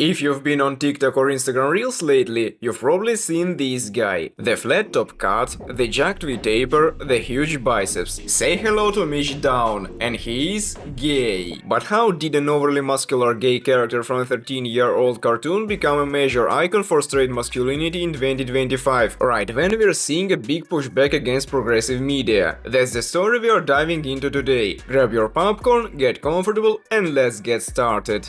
If you've been on TikTok or Instagram Reels lately, you've probably seen this guy. The flat top cut, the jacked V-taper, the huge biceps. Say hello to Mitch Downe, and he's gay. But how did an overly muscular gay character from a 13-year-old cartoon become a major icon for straight masculinity in 2025? Right, when we're seeing a big pushback against progressive media. That's the story we are diving into today. Grab your popcorn, get comfortable, and let's get started.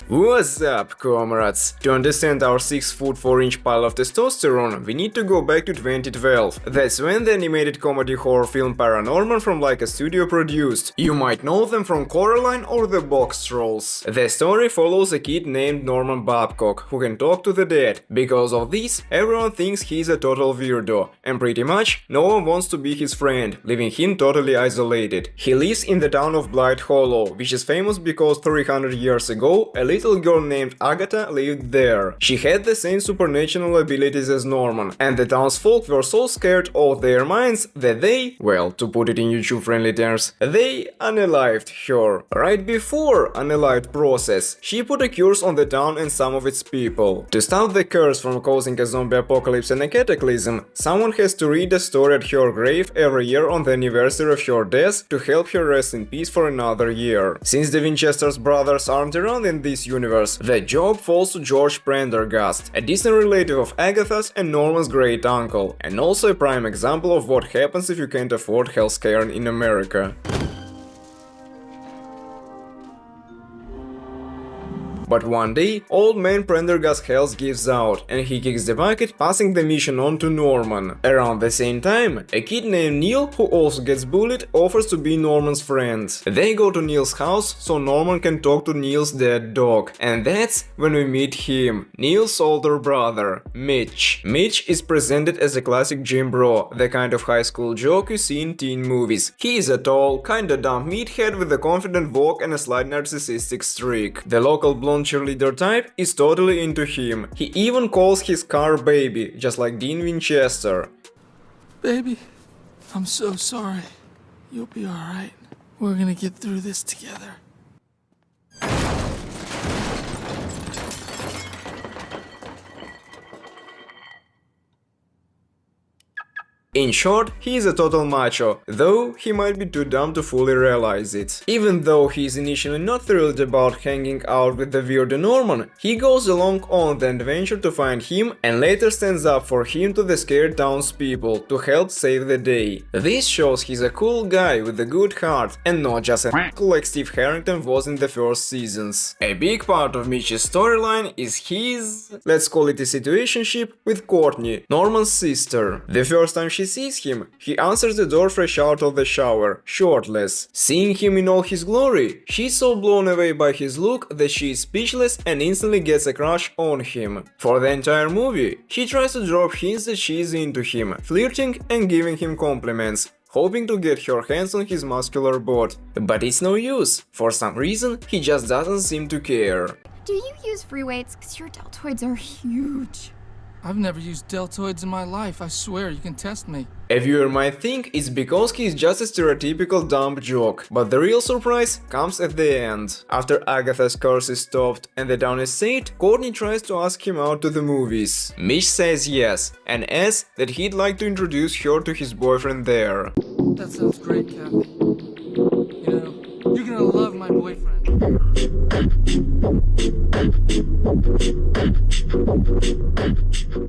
What's up, comrades? To understand our 6-foot 4-inch pile of testosterone, we need to go back to 2012. That's when the animated comedy horror film Paranorman from Laika Studio produced. You might know them from Coraline or the Box Trolls. The story follows a kid named Norman Babcock, who can talk to the dead. Because of this, everyone thinks he's a total weirdo, and pretty much no one wants to be his friend, leaving him totally isolated. He lives in the town of Blight Hollow, which is famous because 300 years ago, a little girl named Agatha lived there. She had the same supernatural abilities as Norman, and the townsfolk were so scared of their minds that they, well, to put it in YouTube-friendly terms, they unalived her. Right before unalived process, she put a curse on the town and some of its people. To stop the curse from causing a zombie apocalypse and a cataclysm, someone has to read a story at her grave every year on the anniversary of her death to help her rest in peace for another year. Since the Winchester's brothers aren't around in this universe, the job falls to George Prendergast, a distant relative of Agatha's and Norman's great uncle, and also a prime example of what happens if you can't afford healthcare in America. But one day, old man Prendergast's health gives out, and he kicks the bucket, passing the mission on to Norman. Around the same time, a kid named Neil, who also gets bullied, offers to be Norman's friend. They go to Neil's house so Norman can talk to Neil's dead dog, and that's when we meet him, Neil's older brother, Mitch. Mitch is presented as a classic gym bro, the kind of high school joke you see in teen movies. He is a tall, kinda dumb meathead with a confident walk and a slight narcissistic streak. The local blonde cheerleader type is totally into him. He even calls his car baby, just like Dean Winchester. Baby, I'm so sorry. You'll be alright. We're gonna get through this together. In short, he is a total macho, though he might be too dumb to fully realize it. Even though he is initially not thrilled about hanging out with the weirdo Norman, he goes along on the adventure to find him and later stands up for him to the scared townspeople to help save the day. This shows he's a cool guy with a good heart and not just a like Steve Harrington was in the first seasons. A big part of Mitch's storyline is his, let's call it a situationship, with Courtney, Norman's sister. The first time she sees him, he answers the door fresh out of the shower, shirtless. Seeing him in all his glory, she's so blown away by his look that she is speechless and instantly gets a crush on him. For the entire movie, she tries to drop hints that she is into him, flirting and giving him compliments, hoping to get her hands on his muscular bod. But it's no use. For some reason, he just doesn't seem to care. Do you use free weights? Because your deltoids are huge. I've never used deltoids in my life, I swear, you can test me. A viewer might think it's because he's just a stereotypical dumb joke, but the real surprise comes at the end. After Agatha's curse is stopped and the town is saved, Courtney tries to ask him out to the movies. Mitch says yes, and adds that he'd like to introduce her to his boyfriend there. That sounds great, Kathy. You know, you're gonna love my boyfriend.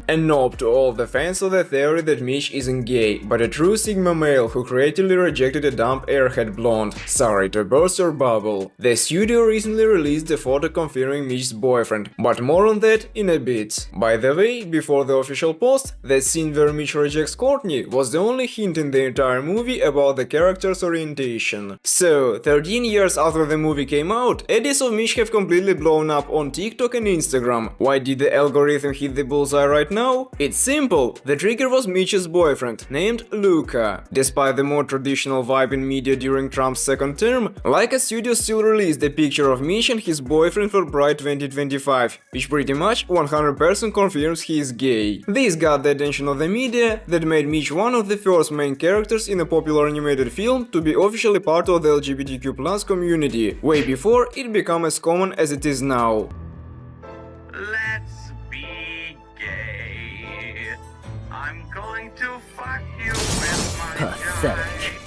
A nope to all the fans of the theory that Mitch isn't gay, but a true Sigma male who creatively rejected a dumb airhead blonde. Sorry to burst your bubble. The studio recently released a photo confirming Mitch's boyfriend, but more on that in a bit. By the way, before the official post, that scene where Mitch rejects Courtney was the only hint in the entire movie about the character's orientation. So, 13 years after the movie came out, edits of Mitch have completely blown up on TikTok and Instagram. Why did the algorithm hit the bullseye right now? It's simple. The trigger was Mitch's boyfriend, named Luca. Despite the more traditional vibe in media during Trump's second term, Laika Studios still released a picture of Mitch and his boyfriend for Pride 2025, which pretty much 100% confirms he is gay. This got the attention of the media that made Mitch one of the first main characters in a popular animated film to be officially part of the LGBTQ+ community. community, way before it became as common as it is now. Let's be gay. I'm going to fuck you with my Pathetic.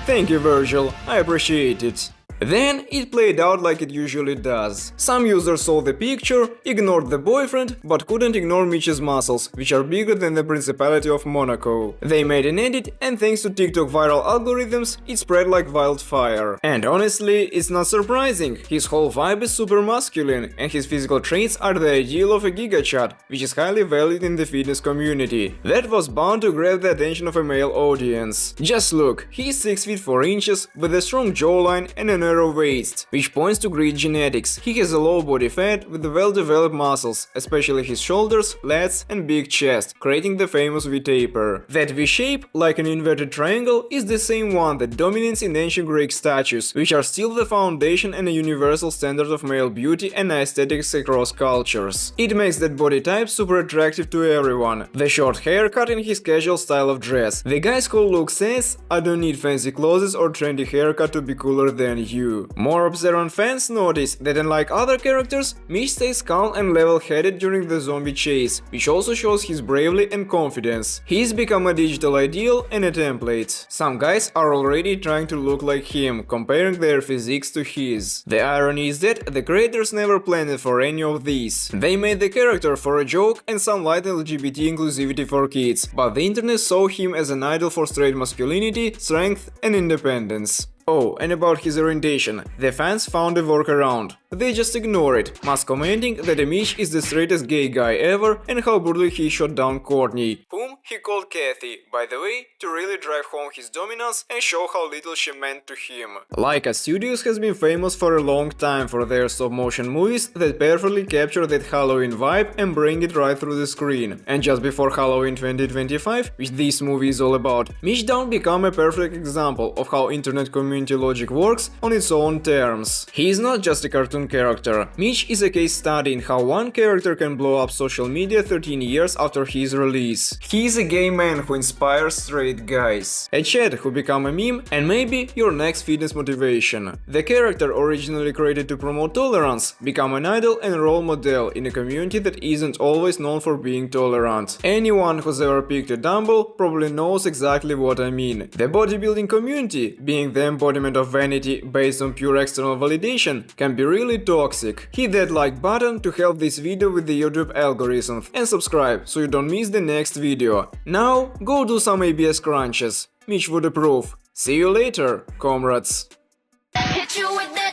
Thank you, Vergil, I appreciate it. Then it played out like it usually does. Some users saw the picture, ignored the boyfriend, but couldn't ignore Mitch's muscles, which are bigger than the Principality of Monaco. They made an edit, and thanks to TikTok viral algorithms, it spread like wildfire. And honestly, it's not surprising. His whole vibe is super masculine, and his physical traits are the ideal of a gigachad, which is highly valued in the fitness community. That was bound to grab the attention of a male audience. Just look, he's 6 feet 4 inches, with a strong jawline and a narrow waist, which points to great genetics. He has a low body fat with well-developed muscles, especially his shoulders, lats and big chest, creating the famous V-taper. That V-shape, like an inverted triangle, is the same one that dominates in ancient Greek statues, which are still the foundation and a universal standard of male beauty and aesthetics across cultures. It makes that body type super attractive to everyone. The short haircut and his casual style of dress. The guy's whole look says, I don't need fancy clothes or trendy haircut to be cooler than you. More observant fans notice that unlike other characters, Mitch stays calm and level-headed during the zombie chase, which also shows his bravery and confidence. He's become a digital ideal and a template. Some guys are already trying to look like him, comparing their physiques to his. The irony is that the creators never planned for any of these. They made the character for a joke and some light LGBT inclusivity for kids, but the internet saw him as an idol for straight masculinity, strength and independence. Oh, and about his orientation, the fans found a workaround. They just ignore it, mass commenting that Mitch is the straightest gay guy ever and how brutally he shot down Courtney, whom he called Kathy, by the way, to really drive home his dominance and show how little she meant to him. Laika Studios has been famous for a long time for their stop-motion movies that perfectly capture that Halloween vibe and bring it right through the screen. And just before Halloween 2025, which this movie is all about, Mitch Downe became a perfect example of how internet community logic works on its own terms. He is not just a cartoon character. Mitch is a case study in how one character can blow up social media 13 years after his release. He is a gay man who inspires straight guys. A Chad who become a meme and maybe your next fitness motivation. The character originally created to promote tolerance, become an idol and role model in a community that isn't always known for being tolerant. Anyone who's ever picked a dumbbell probably knows exactly what I mean. The bodybuilding community, being the embodiment of vanity based on pure external validation, can be really toxic. Hit that like button to help this video with the YouTube algorithms and subscribe so you don't miss the next video. Now go do some ABS crunches. Mitch would approve. See you later, comrades. Hit you with the